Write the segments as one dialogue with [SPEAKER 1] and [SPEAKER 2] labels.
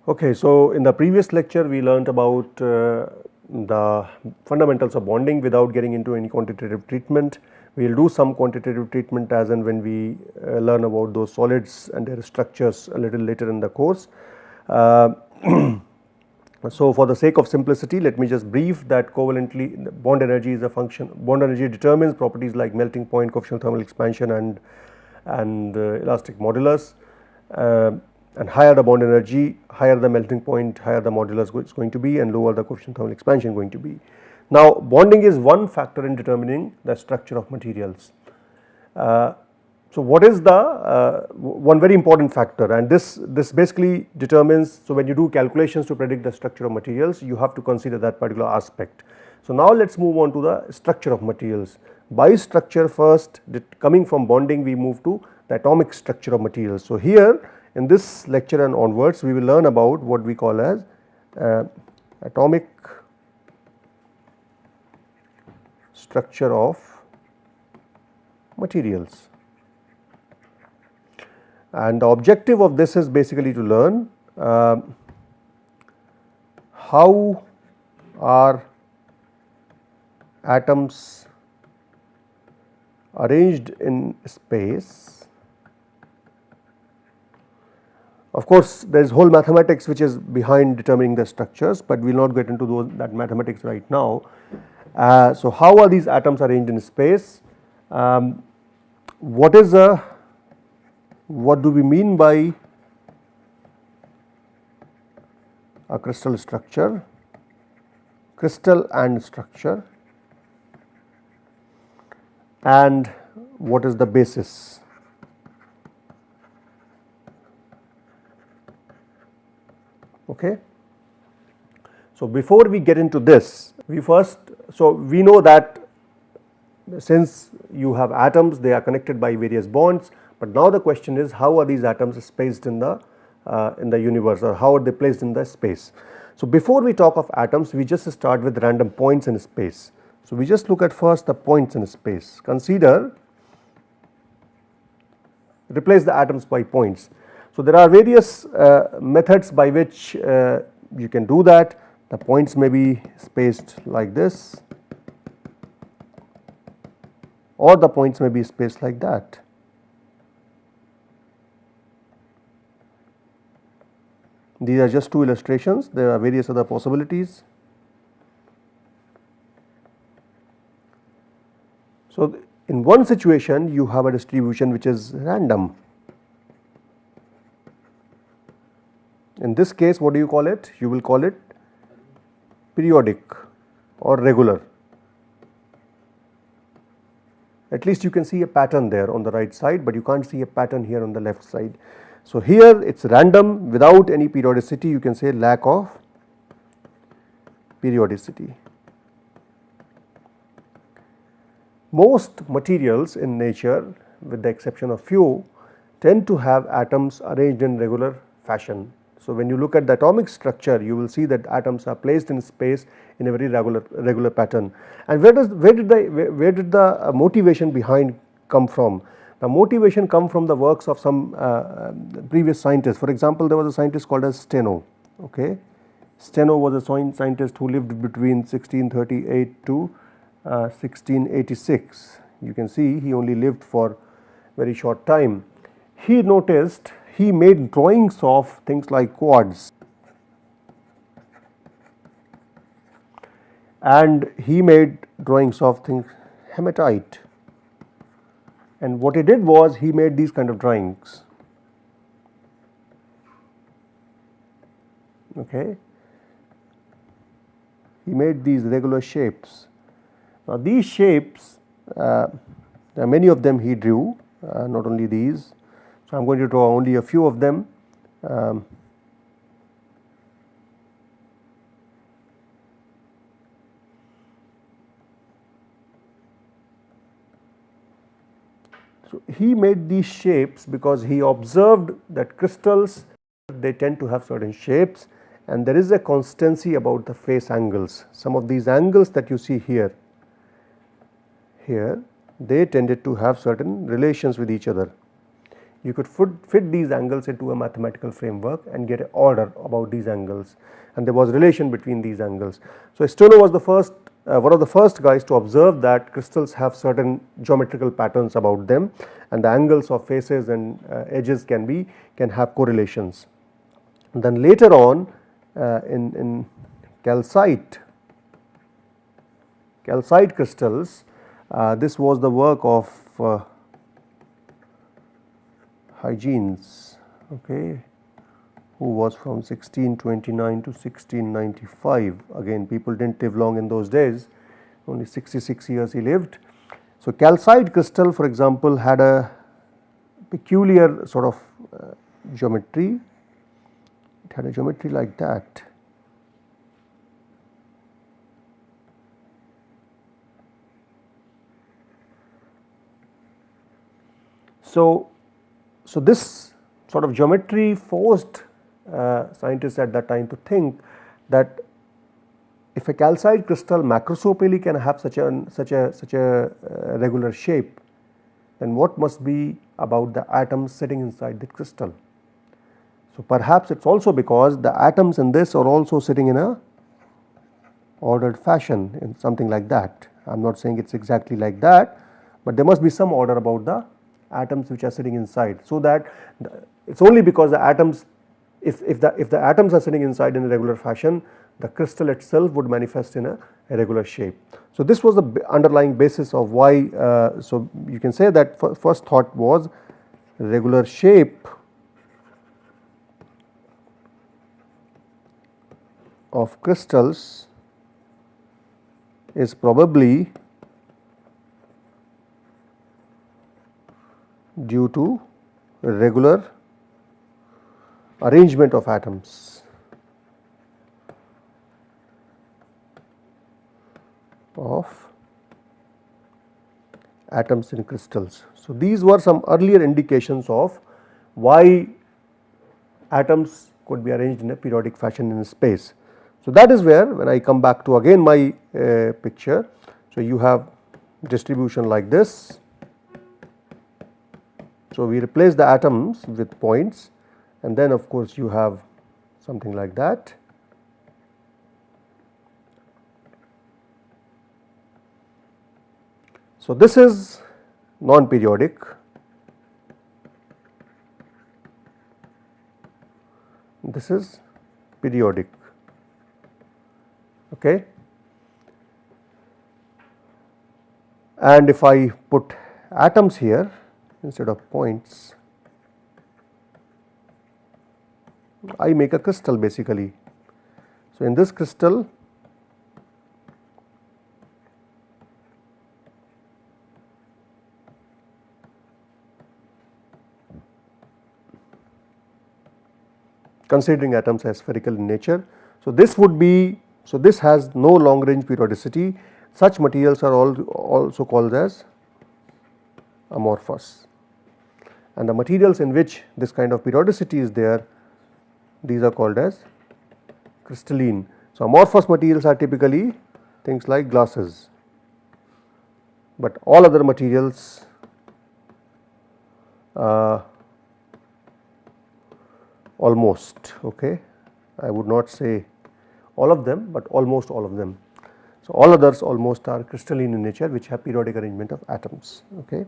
[SPEAKER 1] Okay, so in the previous lecture we learnt about the fundamentals of bonding without getting into any quantitative treatment. We will do some quantitative treatment as and when we learn about those solids and their structures a little later in the course. So for the sake of simplicity, let me just brief that covalently bond energy is a function, bond energy determines properties like melting point, coefficient of thermal expansion and elastic modulus. And higher the bond energy, higher the melting point, higher the modulus is going to be, and lower the coefficient of thermal expansion going to be. Now bonding is one factor in determining the structure of materials. So what is the one very important factor, and this basically determines, so when you do calculations to predict the structure of materials, you have to consider that particular aspect. So now let us move on to the structure of materials. By structure first, coming from bonding we move to the atomic structure of materials. So here in this lecture and onwards we will learn about what we call as atomic structure of materials, and the objective of this is basically to learn how are atoms arranged in space. Of course, there is whole mathematics which is behind determining the structures, but we will not get into that mathematics right now. So how are these atoms arranged in space? What do we mean by a crystal structure, crystal and structure, and what is the basis? Okay. So before we get into this, we know that since you have atoms, they are connected by various bonds, but now the question is how are these atoms spaced in the universe, or how are they placed in the space. So before we talk of atoms, we just start with random points in space. So we just look at first the points in space. Replace the atoms by points. So there are various methods by which you can do that. The points may be spaced like this, or the points may be spaced like that. These are just two illustrations, there are various other possibilities. So in one situation you have a distribution which is random. In this case, what do you call it? You will call it periodic or regular. At least you can see a pattern there on the right side, but you can't see a pattern here on the left side. So here it is random without any periodicity, you can say lack of periodicity. Most materials in nature, with the exception of few, tend to have atoms arranged in regular fashion. So when you look at the atomic structure, you will see that atoms are placed in space in a very regular pattern. And where did the motivation behind come from? The motivation come from the works of some previous scientists. For example, there was a scientist called as Steno. Okay, Steno was a scientist who lived between 1638 to 1686. You can see he only lived for very short time. He made drawings of things like quartz, and he made drawings of things hematite, and what he did was he made these kind of drawings. Okay, he made these regular shapes. Now these shapes, many of them he drew, not only these. So I am going to draw only a few of them. So he made these shapes because he observed that crystals, they tend to have certain shapes, and there is a constancy about the face angles. Some of these angles that you see here, they tended to have certain relations with each other. you could fit these angles into a mathematical framework and get an order about these angles, and there was relation between ththese angles. So Stono was the first one of the first guys to observe that crystals have certain geometrical patterns about them, and the angles of faces and edges can have correlations. And then later on in calcite crystals, this was the work of Huygens, okay, who was from 1629 to 1695. Again, people did not live long in those days, only 66 years he lived. So calcite crystal, for example, had a peculiar sort of geometry. It had a geometry like that. So this sort of geometry forced scientists at that time to think that if a calcite crystal macroscopically can have such a regular shape, then what must be about the atoms sitting inside the crystal? So perhaps it is also because the atoms in this are also sitting in a ordered fashion, in something like that. I am not saying it is exactly like that, but there must be some order about the atoms which are sitting inside, so that it is only because the atoms, if the atoms are sitting inside in a regular fashion, the crystal itself would manifest in a regular shape. So this was the underlying basis of why, so you can say that first thought was regular shape of crystals is probably due to regular arrangement of atoms in crystals. So these were some earlier indications of why atoms could be arranged in a periodic fashion in space. So that is where, when I come back to again my picture, so you have distribution like this. So we replace the atoms with points, and then of course you have something like that. So this is non-periodic, this is periodic, okay. And if I put atoms here instead of points, I make a crystal basically. So in this crystal, considering atoms as spherical in nature, so this would be, so this has no long range periodicity. Such materials are also called as amorphous, and the materials in which this kind of periodicity is there, these are called as crystalline. So amorphous materials are typically things like glasses, but all other materials almost, okay, I would not say all of them, but almost all of them. So all others almost are crystalline in nature, which have periodic arrangement of atoms, okay.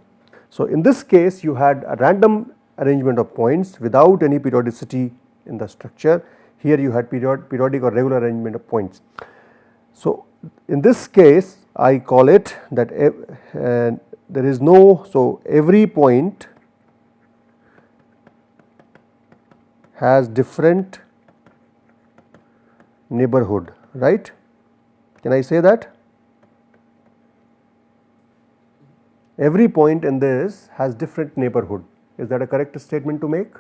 [SPEAKER 1] So in this case you had a random arrangement of points without any periodicity in the structure. Here you had periodic or regular arrangement of points. So in this case I call it that there is no, so every point has different neighborhood, right? Can I say that? Every point in this has different neighborhood. Is that a correct statement to make?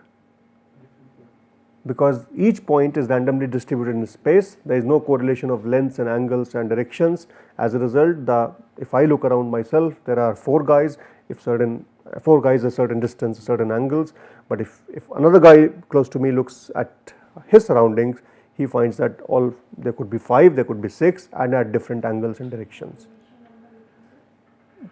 [SPEAKER 1] Because each point is randomly distributed in space, there is no correlation of lengths and angles and directions. As a result, if I look around myself, there are 4 guys, if 4 guys a certain distance, certain angles, but if another guy close to me looks at his surroundings, he finds that there could be 5, there could be 6, and at different angles and directions.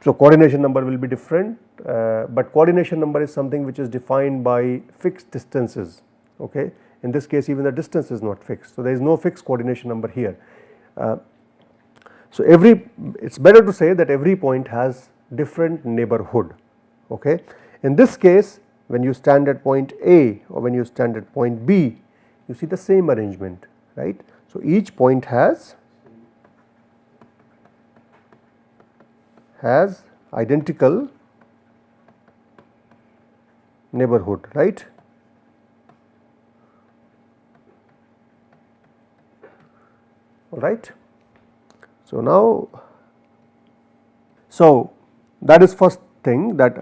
[SPEAKER 1] So coordination number will be different, but coordination number is something which is defined by fixed distances. Okay. In this case even the distance is not fixed, so there is no fixed coordination number here. So it's better to say that every point has different neighborhood. Okay. In this case, when you stand at point A or when you stand at point B, you see the same arrangement, right. So each point has identical neighborhood, right. All right. So now, that is first thing that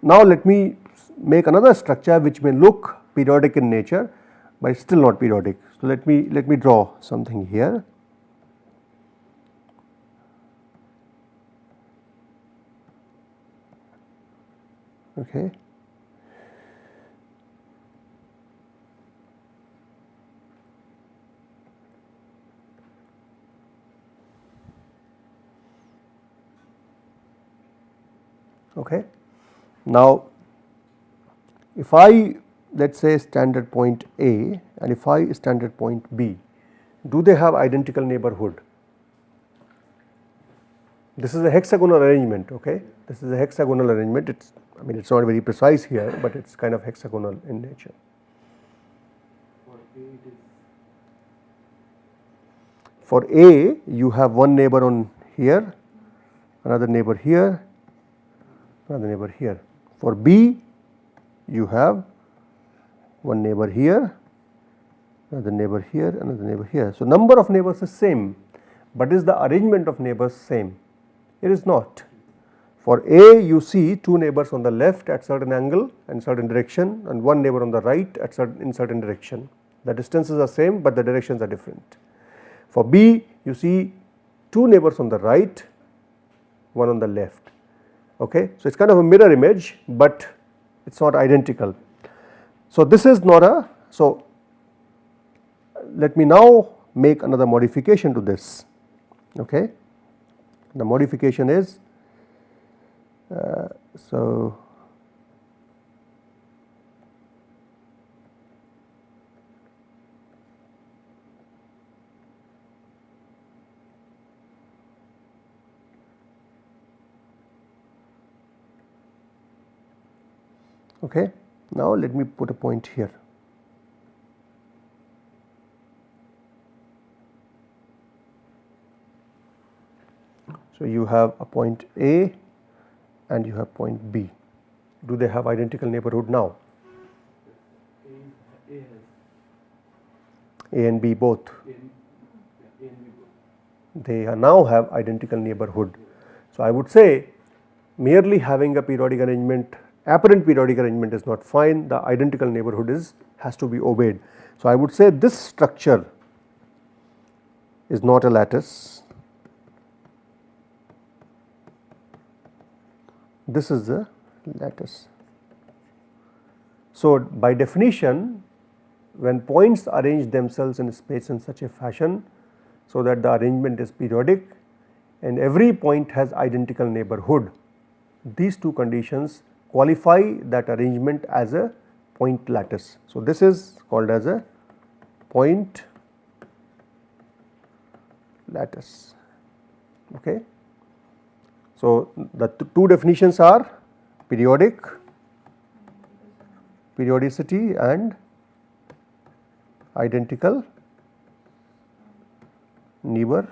[SPEAKER 1] now let me make another structure which may look periodic in nature, but it is still not periodic. So let me draw something here. Okay. Okay. Now, if I let us say stand at point A and if I stand at point B, do they have identical neighborhood? This is a hexagonal arrangement. Okay. This is a hexagonal arrangement. It's, I mean, it's not very precise here, but it's kind of hexagonal in nature. For A, you have one neighbor on here, another neighbor here, another neighbor here. For B, you have one neighbor here, another neighbor here, another neighbor here. So number of neighbors is same, but is the arrangement of neighbors same? It is not. For A, you see two neighbors on the left at certain angle and certain direction, and one neighbor on the right at in certain direction. The distances are same, but the directions are different. For B, you see two neighbors on the right, one on the left. Okay. So, it is kind of a mirror image, but it is not identical. So, this is not a, so let me now make another modification to this. Okay. The modification is, okay. Now let me put a point here. So you have a point A and you have point B. Do they have identical neighborhood now? A and B both. They now have identical neighborhood. So I would say merely having a periodic arrangement, apparent periodic arrangement is not fine, the identical neighborhood has to be obeyed. So I would say this structure is not a lattice, this is the lattice. So by definition, when points arrange themselves in space in such a fashion so that the arrangement is periodic and every point has identical neighborhood, these two conditions qualify that arrangement as a point lattice. So this is called as a point lattice. Okay. So the two definitions are periodic, periodicity, and identical neighbor.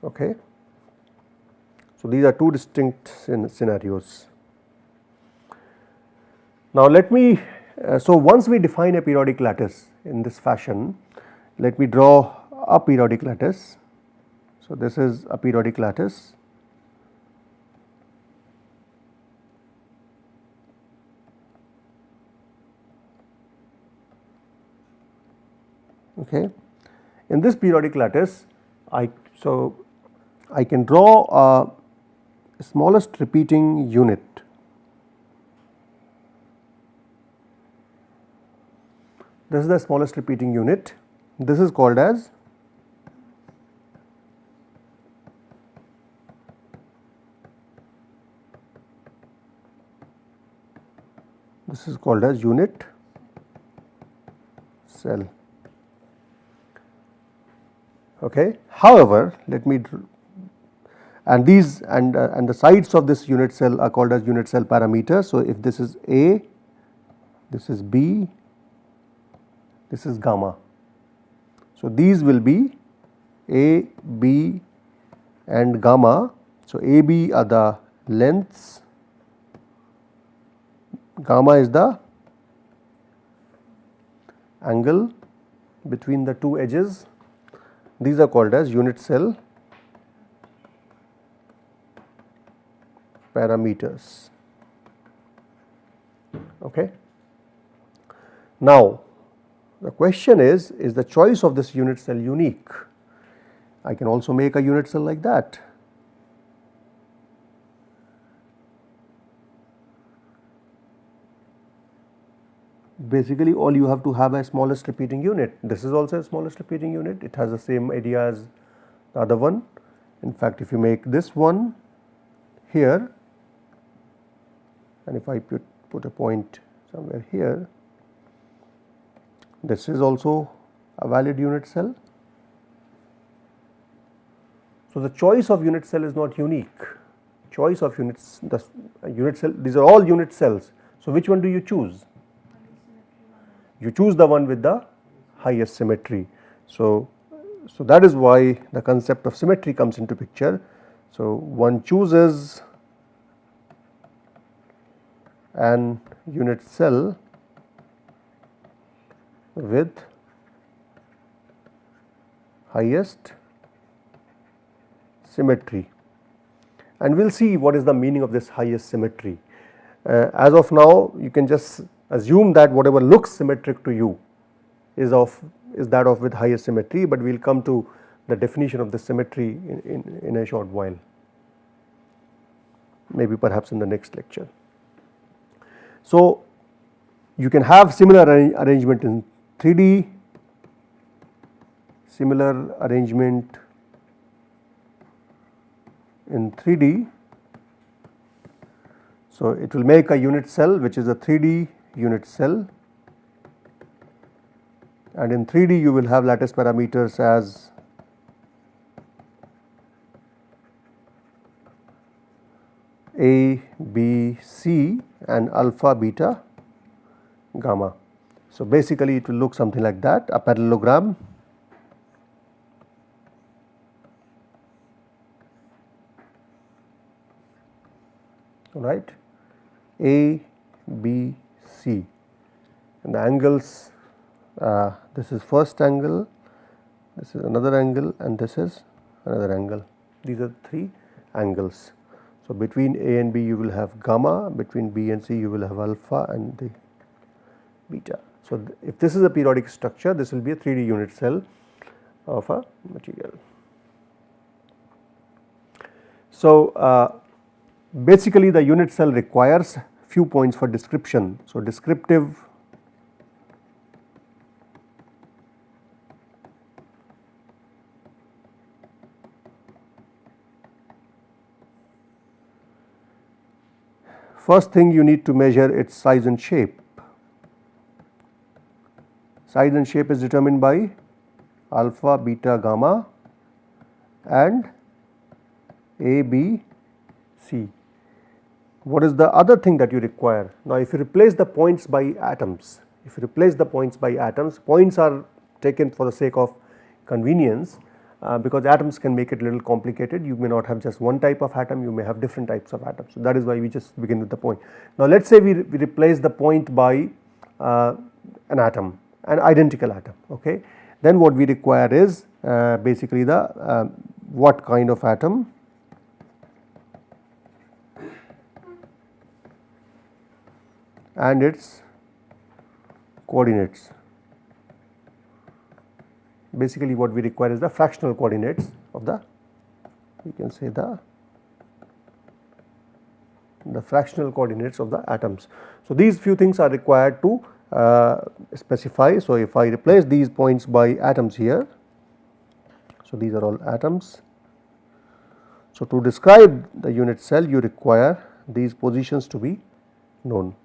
[SPEAKER 1] Okay. So these are two distinct scenarios. Now let me, so once we define a periodic lattice in this fashion, let me draw a periodic lattice. So this is a periodic lattice. Okay. In this periodic lattice, I can draw a smallest repeating unit. This is the smallest repeating unit. This is called as this is called as unit cell. Okay. However, let me and these and the sides of this unit cell are called as unit cell parameters. So, if this is A, this is B, this is gamma. So, these will be A, B and gamma. So, A, B are the lengths, gamma is the angle between the two edges. These are called as unit cell parameters. Okay. Now, the question is the choice of this unit cell unique? I can also make a unit cell like that. Basically, all you have to have a smallest repeating unit. This is also a smallest repeating unit. It has the same area as the other one. In fact, if you make this one here, and if I put a point somewhere here, this is also a valid unit cell. So, the choice of unit cell is not unique. Choice of units, the unit cell, these are all unit cells. So, which one do you choose? You choose the one with the highest symmetry. So, that is why the concept of symmetry comes into picture. So, one chooses an unit cell with highest symmetry, and we will see what is the meaning of this highest symmetry. As of now, you can just assume that whatever looks symmetric to you is that of with highest symmetry, but we will come to the definition of the symmetry in a short while, maybe perhaps in the next lecture. So, you can have similar arrangement in 3D, similar arrangement in 3D. So, it will make a unit cell which is a 3D unit cell, and in 3D you will have lattice parameters as A, B, C and alpha, beta, gamma. So, basically it will look something like that, a parallelogram. Right, A, B, C, and the angles, this is first angle, this is another angle and this is another angle. These are three angles. So, between A and B you will have gamma, between B and C you will have alpha and the beta. So, if this is a periodic structure, this will be a 3D unit cell of a material. So, basically the unit cell requires few points for description. So, descriptive first thing you need to measure its size and shape. Size and shape is determined by alpha, beta, gamma and A, B, C. What is the other thing that you require? Now, if you replace the points by atoms, points are taken for the sake of convenience, because atoms can make it a little complicated. You may not have just one type of atom, you may have different types of atoms. So, that is why we just begin with the point. Now, let us say we replace the point by an atom, an identical atom. Okay. Then what we require is basically the what kind of atom, and its coordinates. Basically what we require is the fractional coordinates of the, you can say the fractional coordinates of the atoms. So, these few things are required to specify. So, if I replace these points by atoms here, so these are all atoms. So, to describe the unit cell you require these positions to be known.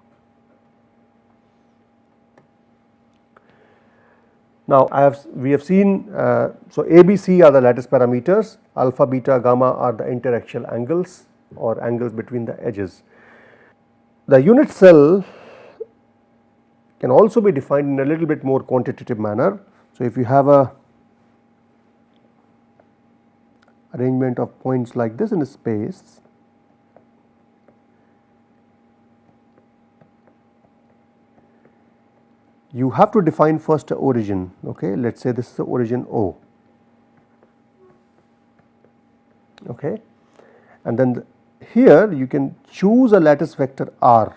[SPEAKER 1] Now we have seen, so A, B, C are the lattice parameters, alpha, beta, gamma are the interaxial angles or angles between the edges. The unit cell can also be defined in a little bit more quantitative manner. So if you have a arrangement of points like this in a space, you have to define first a origin. Okay, let us say this is the origin O. Okay, and then here you can choose a lattice vector R.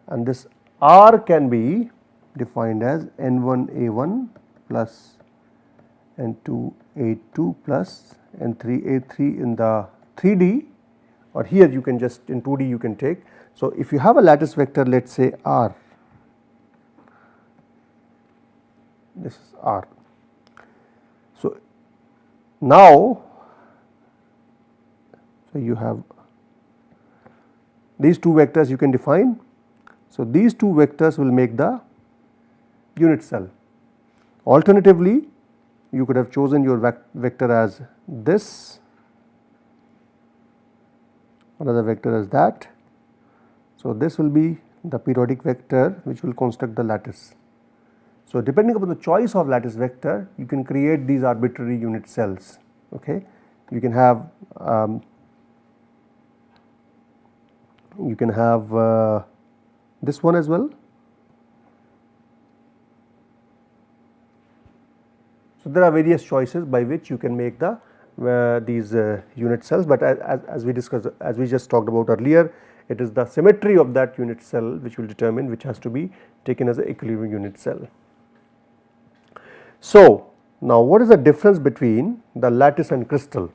[SPEAKER 1] And this R can be defined as N1A1 plus N2A2 plus N3A3 in the 3D, or here you can just in 2D you can take. So if you have a lattice vector, let us say R, this is R. So now, so you have these two vectors you can define. So these two vectors will make the unit cell. Alternatively, you could have chosen your vector as this, another vector as that. So this will be the periodic vector which will construct the lattice. So depending upon the choice of lattice vector, you can create these arbitrary unit cells. Okay, you can have this one as well. So there are various choices by which you can make the these unit cells, but as we discussed, as we just talked about earlier, it is the symmetry of that unit cell which will determine which has to be taken as an equilibrium unit cell. So now what is the difference between the lattice and crystal?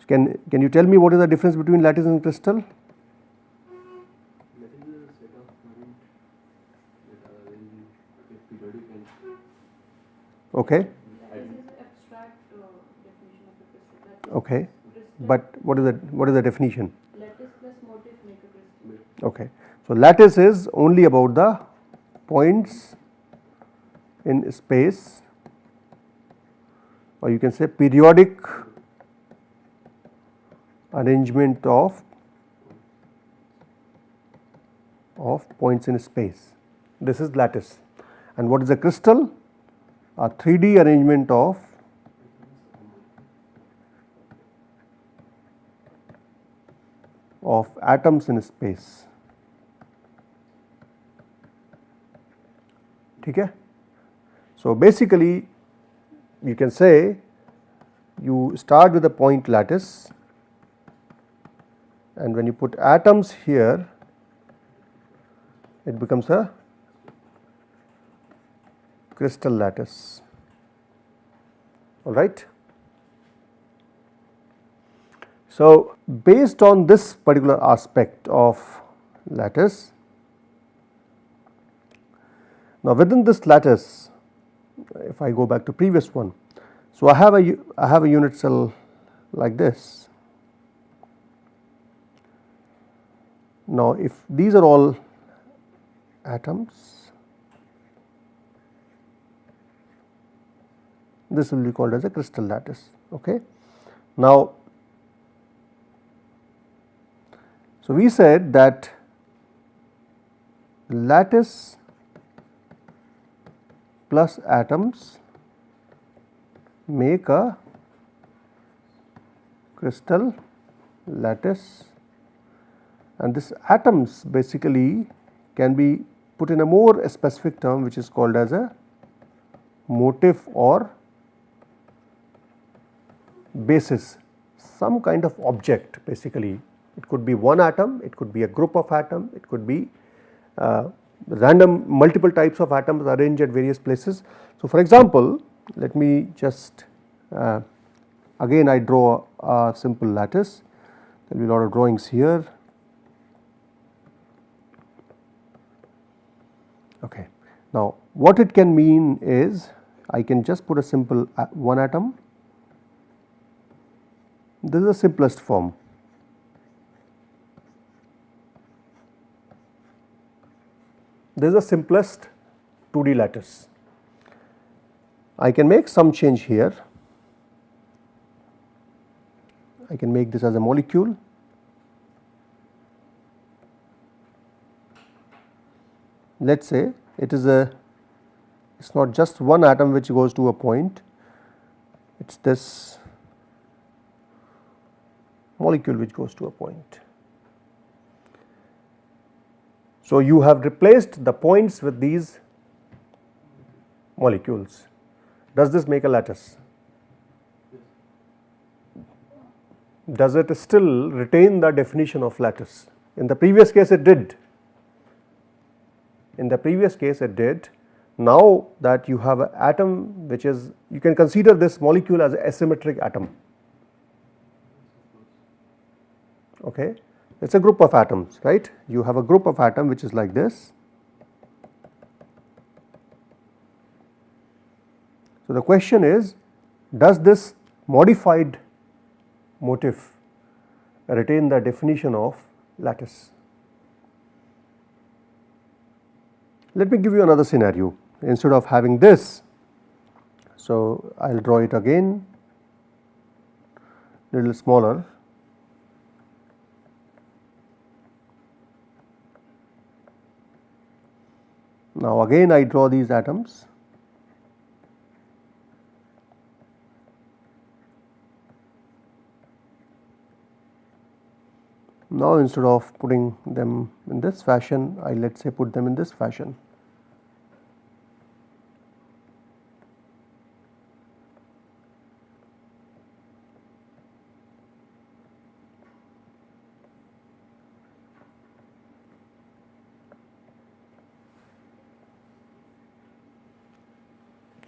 [SPEAKER 1] Can you tell me what is the difference between lattice and crystal? Okay. Okay, but what is the definition?
[SPEAKER 2] Lattice plus motif make a crystal.
[SPEAKER 1] Okay, so lattice is only about the points in space, or you can say periodic arrangement of points in space. This is lattice. And what is a crystal? A 3D arrangement of atoms in space. Okay? So basically you can say you start with a point lattice, and when you put atoms here, it becomes a crystal lattice. All right. So based on this particular aspect of lattice, now within this lattice, if I go back to previous one, so I have a unit cell like this. Now if these are all atoms, this will be called as a crystal lattice. Okay. Now, so we said that lattice plus atoms make a crystal lattice, and this atoms basically can be put in a more specific term which is called as a motif or basis, some kind of object. Basically it could be one atom, it could be a group of atom, it could be random multiple types of atoms arranged at various places. So for example, let me just again I draw a simple lattice. There will be a lot of drawings here. Okay. Now what it can mean is I can just put a simple one atom. This is the simplest form. this is the simplest 2D lattice. I can make some change here. I can make this as a molecule. Let us say it is it's not just one atom which goes to a point, it is this molecule which goes to a point. So, you have replaced the points with these molecules. Does this make a lattice? Does it still retain the definition of lattice? In the previous case it did. In the previous case it did. Now that you have an atom which is, you can consider this molecule as an asymmetric atom. Okay. It is a group of atoms, right. You have a group of atom which is like this. So, the question is, does this modified motif retain the definition of lattice? Let me give you another scenario. Instead of having this, so I will draw it again little smaller. Now again I draw these atoms. Now instead of putting them in this fashion, I let us say put them in this fashion.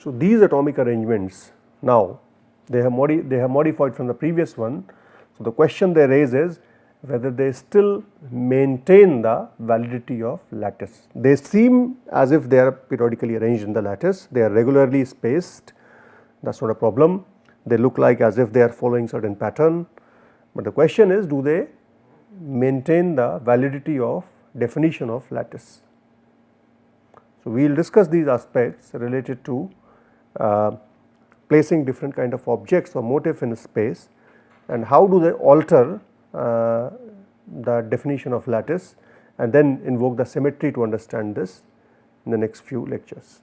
[SPEAKER 1] So, these atomic arrangements now they have modified from the previous one. So, the question they raise is whether they still maintain the validity of lattice. They seem as if they are periodically arranged in the lattice, they are regularly spaced, that is not a problem. They look like as if they are following certain pattern, but the question is, do they maintain the validity of definition of lattice. So, we will discuss these aspects related to placing different kind of objects or motif in space and how do they alter the definition of lattice, and then invoke the symmetry to understand this in the next few lectures.